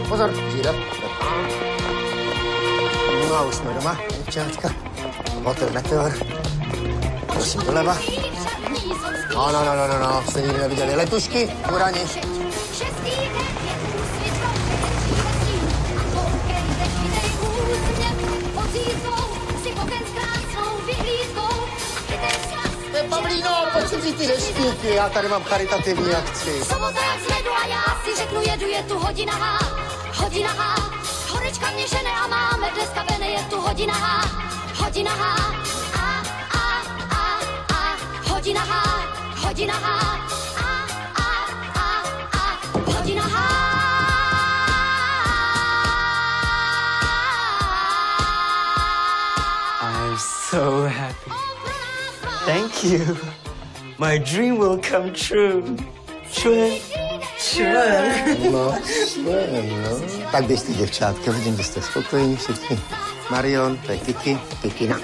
Pozor, žíra. No a už jsme doma, děvčátka. Hotel Meteor. Prosím, doleva. No, jste nikdy neviděli letušky, urani. Pavlíno, pojď si vzít ty deštíky, já tady mám charitativní akci. Sobota jak zvedu a já si řeknu jedu, je tu hodina H. Horečka mě žene a máme dneska vene, je tu hodina H. Hodina H. Hodina H. Hodina H. Hodina H. I'm so happy. Thank you. My dream will come true. Člen. No. Tak běžte, děvčátka, vidím, že jste spokojení všichni. Marion, to je Kiki, Kikina.